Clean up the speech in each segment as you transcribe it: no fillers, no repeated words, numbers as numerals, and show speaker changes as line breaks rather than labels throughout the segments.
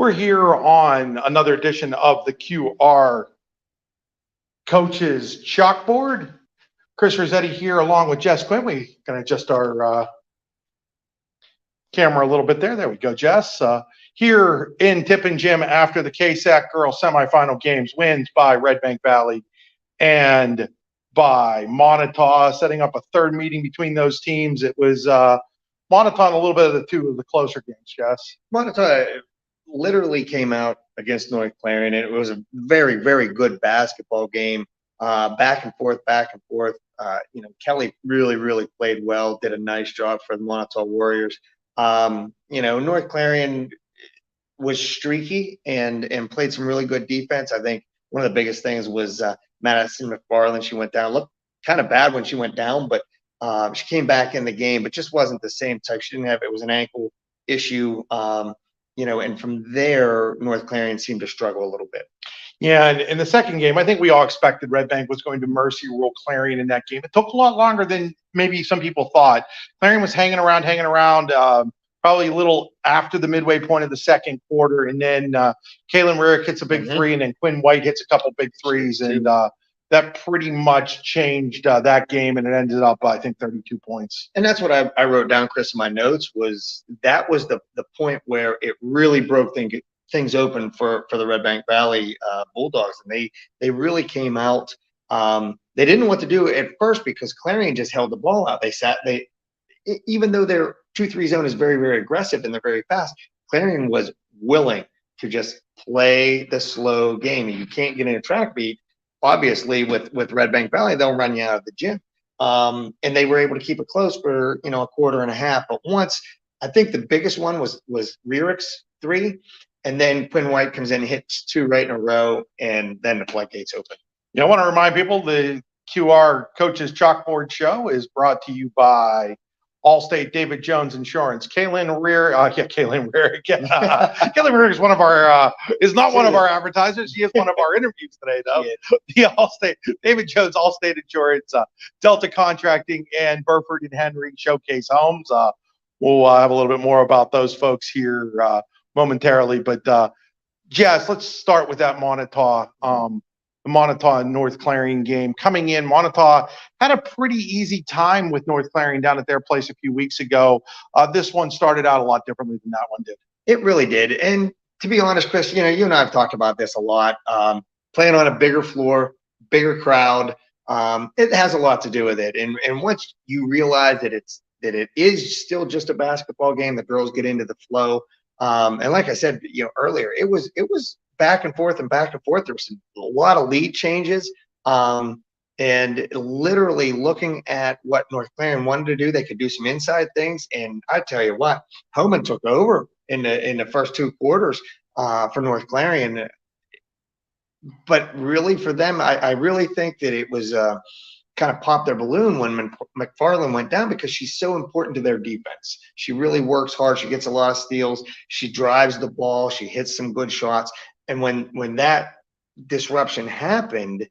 We're here on another edition of the QR Coaches Chalkboard. Chris Rossetti here along with Jess Quinn. We're going to adjust our camera a little bit there. There we go, Jess. Here in Tippin Gym after the KSAC girls semifinal games, wins by Red Bank Valley and by Montauk, setting up a third meeting between those teams. It was Montauk a little bit of two of the closer games, Jess.
Montauk literally came out against North Clarion, and it was a very, very good basketball game. Back and forth. Kelly really played well, did a nice job for the Montauk Warriors. North Clarion was streaky and played some really good defense. I think one of the biggest things was Madison McFarland. She went down, looked kind of bad when she went down, but she came back in the game, but just wasn't the same type. She didn't have, it was an ankle issue. And from there, North Clarion seemed to struggle a little bit.
Yeah, and in the second game, I think we all expected Red Bank was going to mercy rule Clarion in that game. It took a lot longer than maybe some people thought. Clarion was hanging around, probably a little after the midway point of the second quarter, and then Kaylin Rarick hits a big three, and then Quinn White hits a couple big threes, and that pretty much changed that game, and it ended up, I think, 32 points.
And that's what I wrote down, Chris, in my notes, was that was the point where it really broke things open for the Red Bank Valley Bulldogs. And they really came out. They didn't know what to do at first because Clarion just held the ball out. Even though their 2-3 zone is very, very aggressive and they're very fast, Clarion was willing to just play the slow game. And you can't get in a track beat. Obviously, with Red Bank Valley, they'll run you out of the gym. And they were able to keep it close for, a quarter and a half. But once, I think the biggest one was Rarick's three. And then Quinn White comes in, hits two right in a row, and then the floodgates open.
I want to remind people the QR Coaches Chalkboard Show is brought to you by Allstate David Jones Insurance. Kaylin Rarick. Kaylin Rarick is one of our one of our advertisers. She is one of our interviews today, though. The Allstate David Jones Allstate Insurance, Delta Contracting, and Burford and Henry Showcase Homes. We'll have a little bit more about those folks here momentarily, but Jess, let's start with that Montauk. The Montauk and North Clarion game. Coming in, Montauk had a pretty easy time with North Clarion down at their place a few weeks ago. This one started out a lot differently than that one did.
It really did. And to be honest, Chris, you and I have talked about this a lot. Playing on a bigger floor, bigger crowd, it has a lot to do with it. And once you realize that it is still just a basketball game, the girls get into the flow. And like I said, earlier, it was back and forth. There was a lot of lead changes. And literally looking at what North Clarion wanted to do, they could do some inside things. And I tell you what, Homan took over in the first two quarters for North Clarion. But really for them, I really think that it was kind of popped their balloon when McFarland went down, because she's so important to their defense. She really works hard. She gets a lot of steals. She drives the ball. She hits some good shots. And when that disruption happened,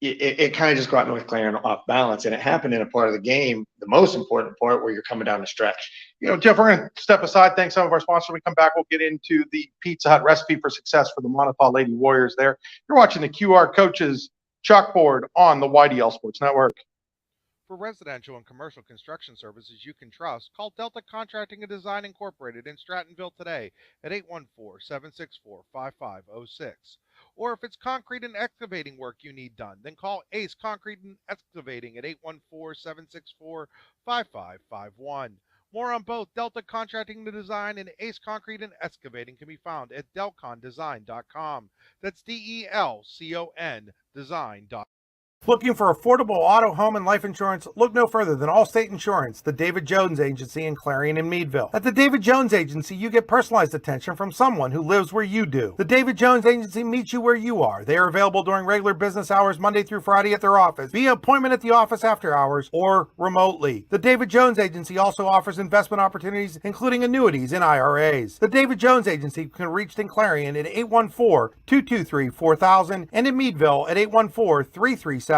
it kind of just got North Clarion off balance. And it happened in a part of the game, the most important part, where you're coming down the stretch.
Jeff, we're going to step aside. Thanks some of our sponsors. When we come back, we'll get into the Pizza Hut recipe for success for the Montauk Lady Warriors there. You're watching the QR Coaches Chalkboard on the YDL Sports Network.
For residential and commercial construction services you can trust, call Delta Contracting and Design Incorporated in Strattonville today at 814-764-5506. Or if it's concrete and excavating work you need done, then call Ace Concrete and Excavating at 814-764-5551. More on both Delta Contracting and Design and Ace Concrete and Excavating can be found at delcondesign.com. That's DELCON design.com.
Looking for affordable auto, home, and life insurance? Look no further than Allstate Insurance, the David Jones Agency in Clarion and Meadville. At the David Jones Agency, you get personalized attention from someone who lives where you do. The David Jones Agency meets you where you are. They are available during regular business hours, Monday through Friday at their office, via appointment at the office after hours, or remotely. The David Jones Agency also offers investment opportunities, including annuities and IRAs. The David Jones Agency can be reached in Clarion at 814-223-4000 and in Meadville at 814-337-5107.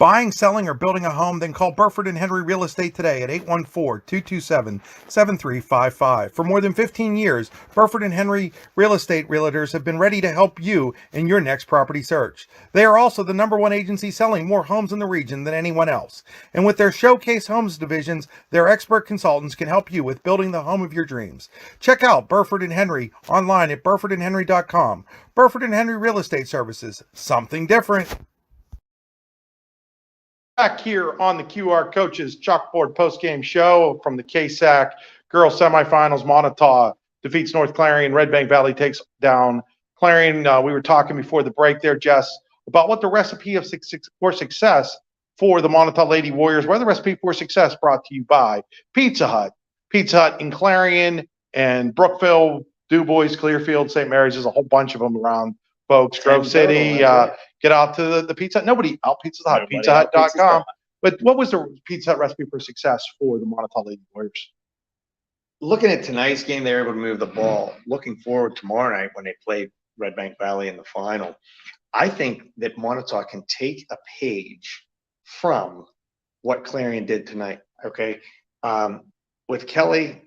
Buying, selling, or building a home? Then call Burford and Henry Real Estate today at 814-227-7355. For more than 15 years, Burford and Henry Real Estate Realtors have been ready to help you in your next property search. They are also the #1 agency selling more homes in the region than anyone else. And with their Showcase Homes divisions, their expert consultants can help you with building the home of your dreams. Check out Burford and Henry online at burfordandhenry.com. Burford and Henry Real Estate Services, something different.
Back here on the QR Coaches Chalkboard postgame show from the KSAC girls semifinals. Montauk defeats North Clarion. Red Bank Valley takes down Clarion. We were talking before the break there, Jess, about what the recipe for success for the Montauk Lady Warriors. Where the recipe for success brought to you by Pizza Hut. Pizza Hut in Clarion and Brookville, DuBois, Clearfield, St. Mary's. There's a whole bunch of them around, folks. Grove City. Get out to the Pizza Hut. Nobody out Pizza Hut. PizzaHut.com. But what was the Pizza Hut recipe for success for the Montauk Lady Warriors?
Looking at tonight's game, they were able to move the ball. Looking forward tomorrow night when they play Red Bank Valley in the final, I think that Montauk can take a page from what Clarion did tonight. Okay, with Kelly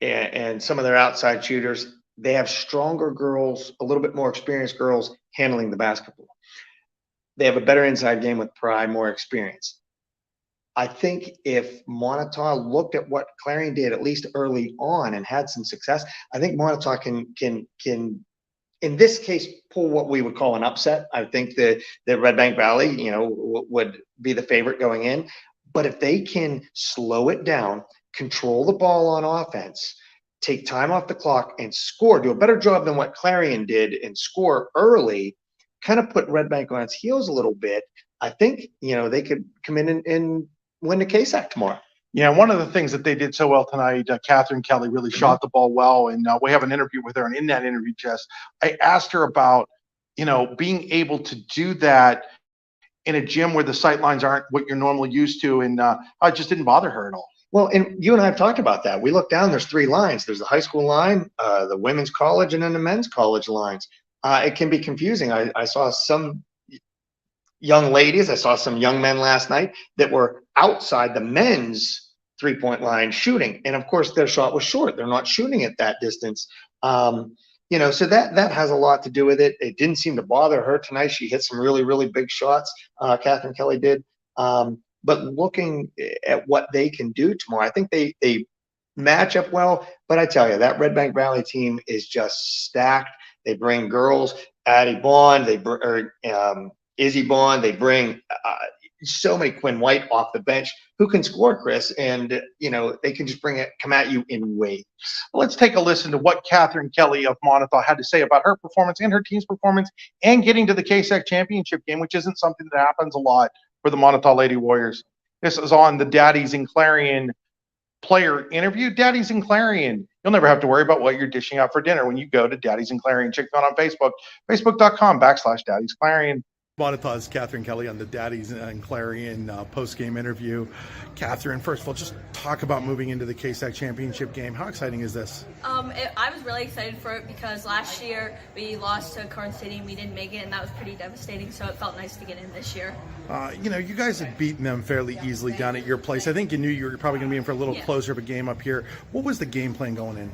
and some of their outside shooters, they have stronger girls, a little bit more experienced girls handling the basketball. They have a better inside game with pride, more experience. I think if Montauk looked at what Clarion did, at least early on, and had some success, I think Montauk can in this case pull what we would call an upset. I think that Red Bank Valley, would be the favorite going in. But if they can slow it down, control the ball on offense, take time off the clock, and score, do a better job than what Clarion did and score early, kind of put Red Bank on its heels a little bit, I think, they could come in and win the KSAC tomorrow.
Yeah, one of the things that they did so well tonight, Catherine Kelly really shot the ball well, and we have an interview with her. And in that interview, Jess, I asked her about, being able to do that in a gym where the sight lines aren't what you're normally used to, and it just didn't bother her at all.
Well, and you and I have talked about that. We look down, there's 3 lines. There's the high school line, the women's college, and then the men's college lines. It can be confusing. I saw some young ladies, I saw some young men last night that were outside the men's 3-point line shooting. And of course, their shot was short. They're not shooting at that distance. So that has a lot to do with it. It didn't seem to bother her tonight. She hit some really, really big shots. Catherine Kelly did. But looking at what they can do tomorrow, I think they match up well. But I tell you, that Red Bank Valley team is just stacked. They bring girls, Addie Bond, Izzy Bond. They bring so many Quinn White off the bench who can score, Chris, and they can just come at you in waves.
Let's take a listen to what Catherine Kelly of Montauk had to say about her performance and her team's performance and getting to the KSAC championship game, which isn't something that happens a lot for the Montauk Lady Warriors. This is on the Daddies in Clarion player interview. Daddies in Clarion. You'll never have to worry about what you're dishing out for dinner when you go to Daddies in Clarion. Check them out on Facebook, facebook.com/Daddies Clarion. Montauk's Catherine Kelly on the Daddies and Clarion post-game interview. Catherine, first of all, just talk about moving into the KSAC championship game. How exciting is this?
I was really excited for it because last year we lost to Karn City and we didn't make it, and that was pretty devastating, so it felt nice to get in this year.
You guys have beaten them fairly easily down at your place. I think you knew you were probably going to be in for a little closer of a game up here. What was the game plan going in?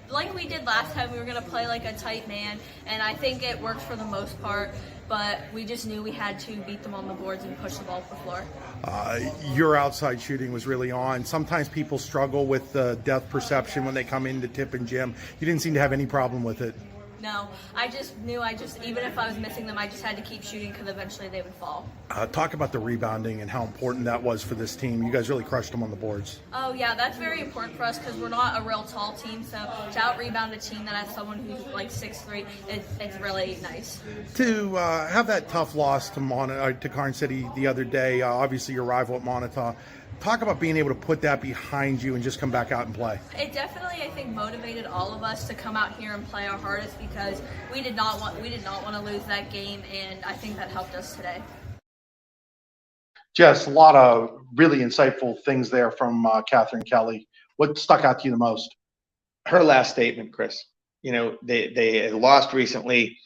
Like we did last time, we were going to play like a tight man, and I think it worked for the most part, but we just knew we had to beat them on the boards and push the ball up the floor.
Your outside shooting was really on. Sometimes people struggle with the depth perception when they come into Tip and Jim. You didn't seem to have any problem with it.
No, I just knew even if I was missing them, I just had to keep shooting because eventually they would fall.
Talk about the rebounding and how important that was for this team. You guys really crushed them on the boards.
Oh, yeah, that's very important for us because we're not a real tall team, so to out-rebound a team that has someone who's like 6'3", it's really nice.
To have that tough loss to Karn City the other day, obviously your rival at Montauk, talk about being able to put that behind you and just come back out and play.
It definitely, I think, motivated all of us to come out here and play our hardest because we did not want to lose that game, and I think that helped us today.
Jess, a lot of really insightful things there from Catherine Kelly. What stuck out to you the most?
Her last statement, Chris. They lost recently.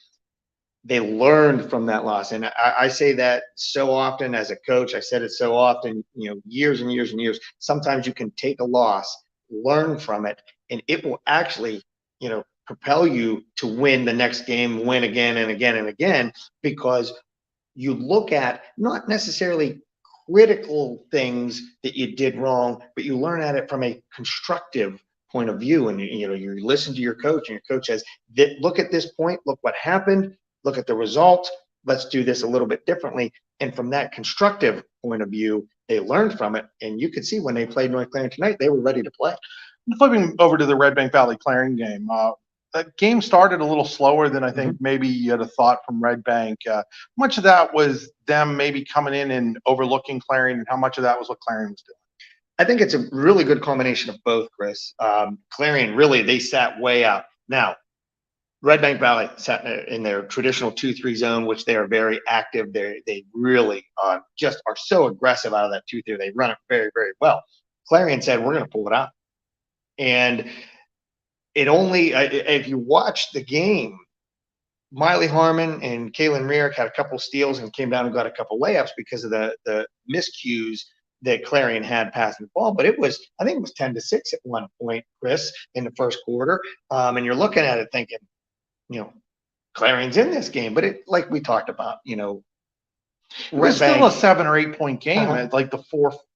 they learned from that loss. And I say that so often as a coach. I said it so often, years and years and years. Sometimes you can take a loss, learn from it, and it will actually, propel you to win the next game, win again and again and again, because you look at not necessarily critical things that you did wrong, but you learn at it from a constructive point of view. And you listen to your coach, and your coach says, look at this point, look what happened, look at the result, let's do this a little bit differently. And from that constructive point of view, they learned from it. And you could see when they played North Clarion tonight, they were ready to play.
Flipping over to the Red Bank Valley Clarion game, that game started a little slower than I think maybe you had a thought from Red Bank. Much of that was them maybe coming in and overlooking Clarion, and how much of that was what Clarion was doing?
I think it's a really good combination of both, Chris. Clarion, really, they sat way out. Now, Red Bank Valley sat in their traditional 2-3 zone, which they are very active. They really just are so aggressive out of that 2-3. They run it very, very well. Clarion said, we're going to pull it out. And it only, if you watch the game, Miley Harmon and Kaylin Rierick had a couple steals and came down and got a couple layups because of the miscues that Clarion had passing the ball. But I think it was 10-6 at one point, Chris, in the first quarter. And you're looking at it thinking, Clarion's in this game. But it, like we talked about,
it was still a 7 or 8 point game at like the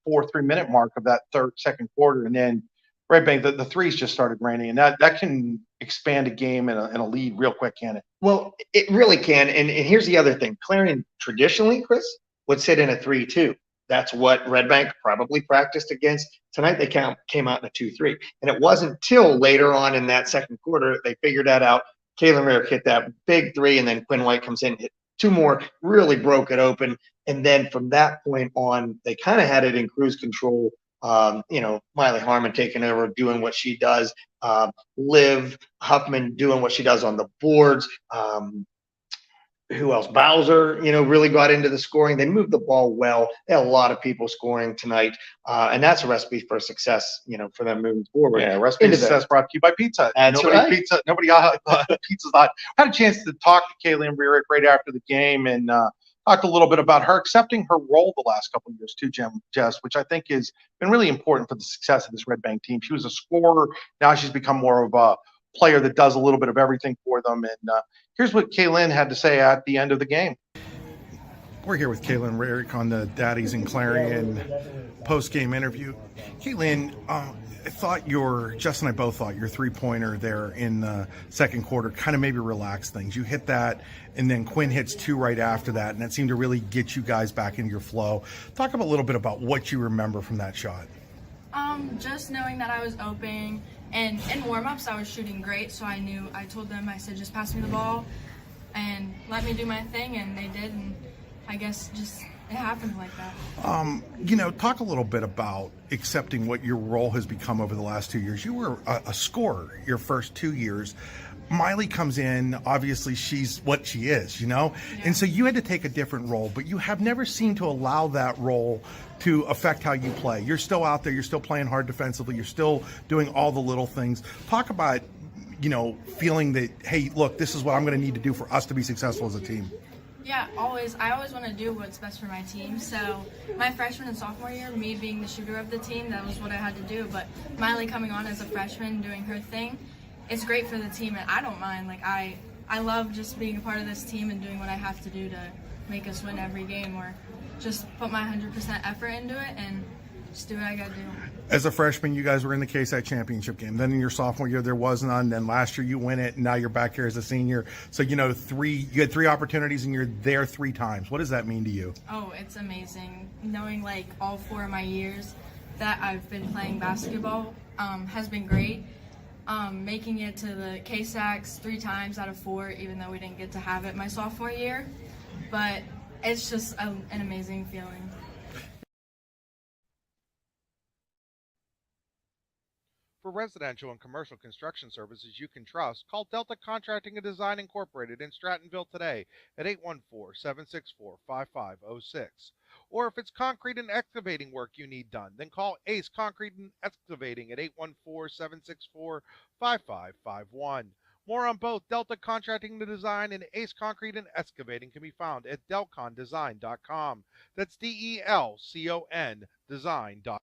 4-3 minute mark of that second quarter. And then Red Bank, the threes just started raining, and that can expand a game and a lead real quick, can it?
Well, it really can. And here's the other thing. Clarion traditionally, Chris, would sit in a 3-2. That's what Red Bank probably practiced against. Tonight they came out in a 2-3. And it wasn't till later on in that second quarter they figured that out. Kaylin Rierick hit that big three, and then Quinn White comes in, hit two more, really broke it open. And then from that point on, they kind of had it in cruise control. Miley Harmon taking over, doing what she does. Liv Huffman doing what she does on the boards. Who else? Bowser, really got into the scoring. They moved the ball well. They had a lot of people scoring tonight. And that's a recipe for success, for them moving forward.
Yeah, recipe for success brought to you by Pizza.
That's right.
Nobody Pizza's not. I had a chance to talk to Kaylin Rierick right after the game, and talked a little bit about her accepting her role the last couple of years too, Jess, which I think has been really important for the success of this Red Bank team. She was a scorer. Now she's become more of a player that does a little bit of everything for them. And here's what Kaylin had to say at the end of the game.
We're here with Kaylin Rierick on the Daddies and Clarion post-game interview. Kaylin, Jess and I both thought your three-pointer there in the second quarter kind of maybe relaxed things. You hit that, and then Quinn hits two right after that, and that seemed to really get you guys back into your flow. Talk a little bit about what you remember from that shot.
Just knowing that I was open, and in warm-ups I was shooting great, so I told them, I said, just pass me the ball and let me do my thing, and they did, and I guess just it happened like that.
Talk a little bit about accepting what your role has become over the last 2 years. You were a scorer your first 2 years. Miley comes in, obviously she's what she is,
Yeah.
And so you had to take a different role, but you have never seemed to allow that role to affect how you play. You're still out there, you're still playing hard defensively, you're still doing all the little things. Talk about, feeling that, hey, look, this is what I'm going to need to do for us to be successful as a team.
Yeah, I always want to do what's best for my team. So my freshman and sophomore year, me being the shooter of the team, that was what I had to do. But Miley coming on as a freshman, doing her thing, it's great for the team, and I don't mind. Like I love just being a part of this team and doing what I have to do to make us win every game, or just put my 100% effort into it and just do what I got to do.
As a freshman, you guys were in the KSAC championship game. Then in your sophomore year, there was none. Then last year you win it, and now you're back here as a senior. So you had three opportunities, and you're there 3 times. What does that mean to you?
Oh, it's amazing. Knowing like all 4 of my years that I've been playing basketball has been great. Making it to the KSACs 3 times out of 4, even though we didn't get to have it my sophomore year. But it's just an amazing feeling.
For residential and commercial construction services you can trust, call Delta Contracting and Design Incorporated in Strattonville today at 814-764-5506. Or if it's concrete and excavating work you need done, then call Ace Concrete and Excavating at 814-764-5551. More on both Delta Contracting and Design and Ace Concrete and Excavating can be found at delcondesign.com. That's DELCON design.com.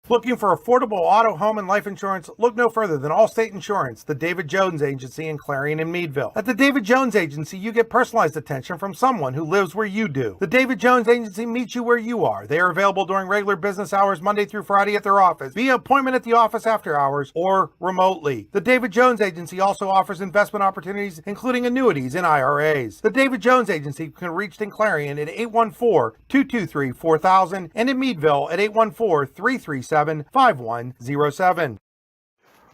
Looking for affordable auto, home, and life insurance? Look no further than Allstate Insurance, the David Jones Agency in Clarion and Meadville. At the David Jones Agency, you get personalized attention from someone who lives where you do. The David Jones Agency meets you where you are. They are available during regular business hours Monday through Friday at their office, via appointment at the office after hours, or remotely. The David Jones Agency also offers investment opportunities, including annuities and IRAs. The David Jones Agency can be reached in Clarion at 814-223-4000 and in Meadville at 814-337-5107.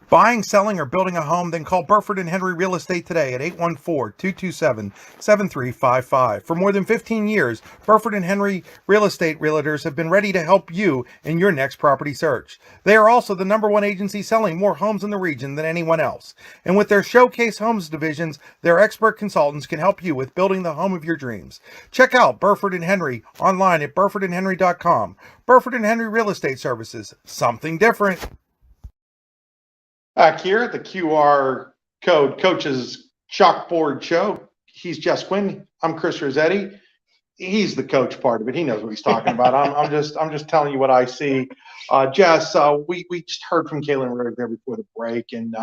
Buying, selling, or building a home? Then call Burford and Henry Real Estate today at 814-227-7355. For more than 15 years, Burford and Henry Real Estate Realtors have been ready to help you in your next property search. They are also the #1 agency selling more homes in the region than anyone else. And with their Showcase Homes divisions, their expert consultants can help you with building the home of your dreams. Check out Burford and Henry online at burfordandhenry.com. Burford and Henry Real Estate Services, something different.
Back here at the QR Code Coaches Chalkboard Show, he's Jess Quinn. I'm Chris Rossetti. He's the coach part of it. He knows what he's talking about. I'm just telling you what I see. Jess, we just heard from Kaylin Ruddick there before the break, and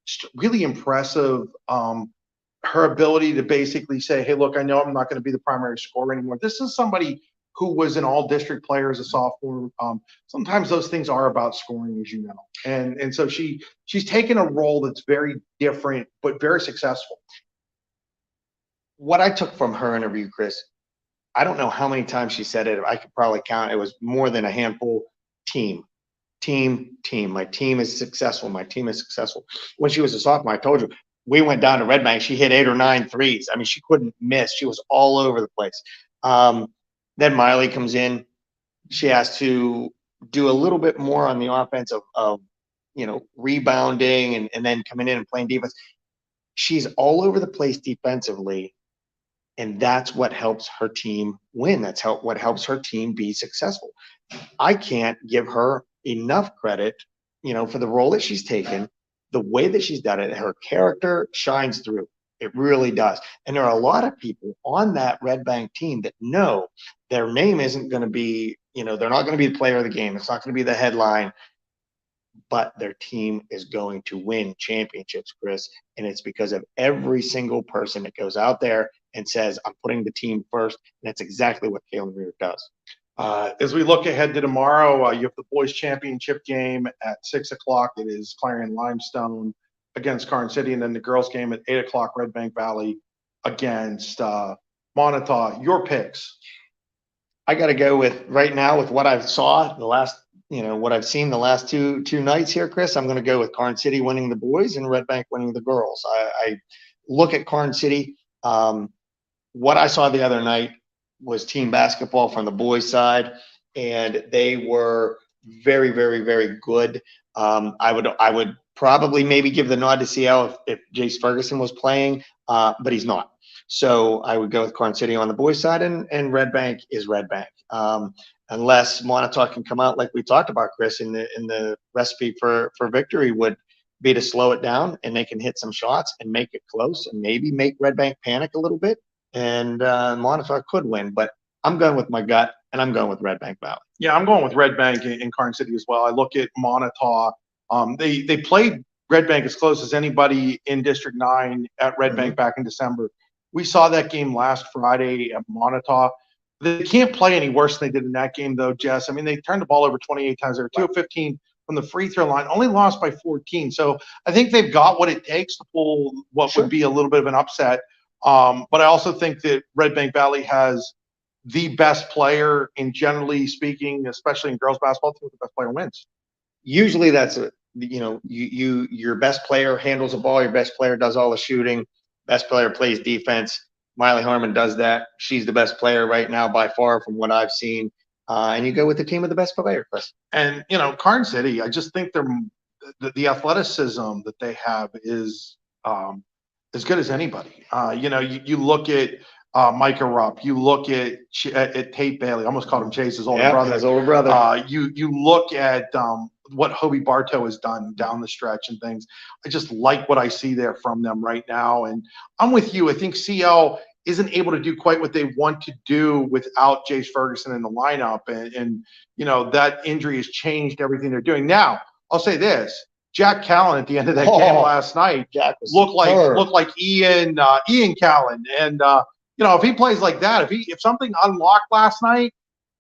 just really impressive. Her ability to basically say, "Hey, look, I know I'm not going to be the primary scorer anymore." This is somebody who was an all-district player as a sophomore. Sometimes those things are about scoring, as you know. And so she's taken a role that's very different, but very successful.
What I took from her interview, Chris, I don't know how many times she said it. I could probably count. It was more than a handful. Team. My team is successful. My team is successful. When she was a sophomore, I told you, we went down to Red Bank. She hit 8 or 9 threes. I mean, she couldn't miss. She was all over the place. Then Miley comes in. She has to do a little bit more on the offense of rebounding and then coming in and playing defense. She's all over the place defensively, and that's what helps her team win. That's what helps her team be successful. I can't give her enough credit, for the role that she's taken, the way that she's done it. Her character shines through. It really does. And there are a lot of people on that Red Bank team that know their name isn't going to be, they're not going to be the player of the game. It's not going to be the headline, but their team is going to win championships, Chris. And it's because of every single person that goes out there and says, I'm putting the team first. And that's exactly what Kaylin Ruddick does.
As we look ahead to tomorrow, you have the boys championship game at 6:00. It is Clarion Limestone against Karn City, and then the girls game at 8:00, Red Bank Valley against Montauk. Your picks?
I got to go with right now with what I've saw the last, what I've seen the last two nights here, Chris. I'm going to go with Karn City winning the boys and Red Bank winning the girls. I look at Karn City. What I saw the other night was team basketball from the boys' side, and they were very, very, very good. I would probably maybe give the nod to CL if Jace Ferguson was playing, but he's not. So I would go with Karn City on the boys' side, and Red Bank is Red Bank. Unless Montauk can come out like we talked about, Chris, in the recipe for victory would be to slow it down, and they can hit some shots and make it close and maybe make Red Bank panic a little bit, and Montauk could win. But I'm going with my gut, and I'm going with Red Bank Valley.
Yeah, I'm going with Red Bank in Karn City as well. I look at Montauk. They played Red Bank as close as anybody in District 9 at Red Bank back in December. We saw that game last Friday at Montauk. They can't play any worse than they did in that game, though, Jess. I mean, they turned the ball over 28 times. They were 2 of 15 from the free throw line, only lost by 14. So I think they've got what it takes to pull what would be a little bit of an upset. But I also think that Red Bank Valley has the best player in, generally speaking, especially in girls basketball, the best player wins.
Usually that's your best player handles the ball, your best player does all the shooting, best player plays defense. Miley Harmon does that. She's the best player right now by far from what I've seen. And you go with the team with the best player, Chris.
And, Karn City, I just think the athleticism that they have is as good as anybody. You look at Micah Rupp, you look at Tate Bailey, I almost called him Chase's older brother.
His older brother.
You look at what Hobie Bartow has done down the stretch and things. I just like what I see there from them right now. And I'm with you. I think CL isn't able to do quite what they want to do without Jace Ferguson in the lineup. And that injury has changed everything they're doing. Now, I'll say this. Jack Callan at the end of that game last night looked like Ian Callan. And, if he plays like that, if something unlocked last night,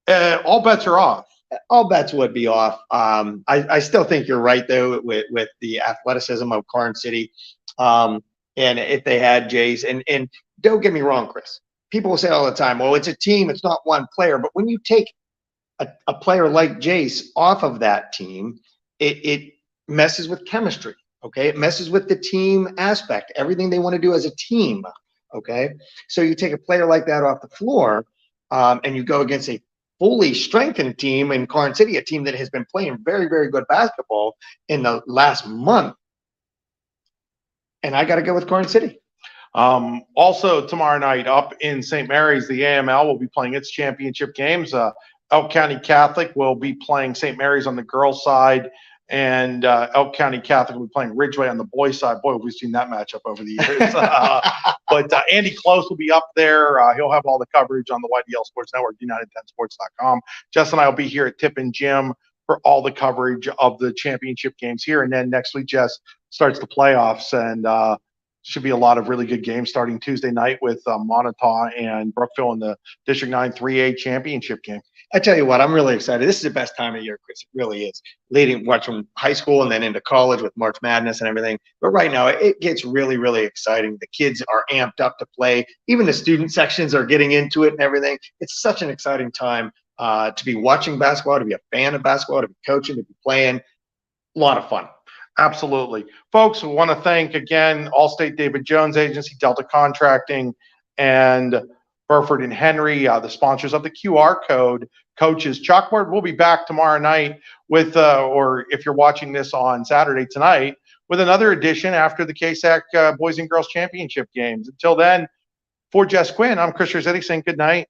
all bets are off.
All bets would be off. I still think you're right, though, with the athleticism of Karn City. And if they had Jace, and don't get me wrong, Chris, people will say all the time, well, it's a team, it's not one player. But when you take a player like Jace off of that team, it messes with chemistry. Okay. It messes with the team aspect, everything they want to do as a team. Okay. So you take a player like that off the floor, and you go against a fully strengthened team in Karn City, a team that has been playing very, very good basketball in the last month. And I got to go with Karn City.
Also tomorrow night up in St. Mary's, the AML will be playing its championship games. Elk County Catholic will be playing St. Mary's on the girls' side, and Elk County Catholic will be playing Ridgeway on the boys' side. Boy, we've seen that matchup over the years. But Andy Close will be up there. He'll have all the coverage on the YDL Sports Network, United10sports.com. Jess and I will be here at Tip and Jim for all the coverage of the championship games here. And then next week, Jess starts the playoffs, and should be a lot of really good games starting Tuesday night with Montauk and Brookville in the District 9 3A championship game.
I tell you what, I'm really excited. This is the best time of year, Chris. It really is. Watch from high school and then into college with March Madness and everything. But right now, it gets really, really exciting. The kids are amped up to play. Even the student sections are getting into it and everything. It's such an exciting time to be watching basketball, to be a fan of basketball, to be coaching, to be playing. A lot of fun.
Absolutely. Folks, we want to thank again Allstate David Jones Agency, Delta Contracting, and Burford and Henry, the sponsors of the QR code coaches Chalkboard. We'll be back tomorrow night with, or if you're watching this on Saturday tonight, with another edition after the KSAC Boys and Girls Championship games. Until then, for Jess Quinn, I'm Chris Rossetti saying good night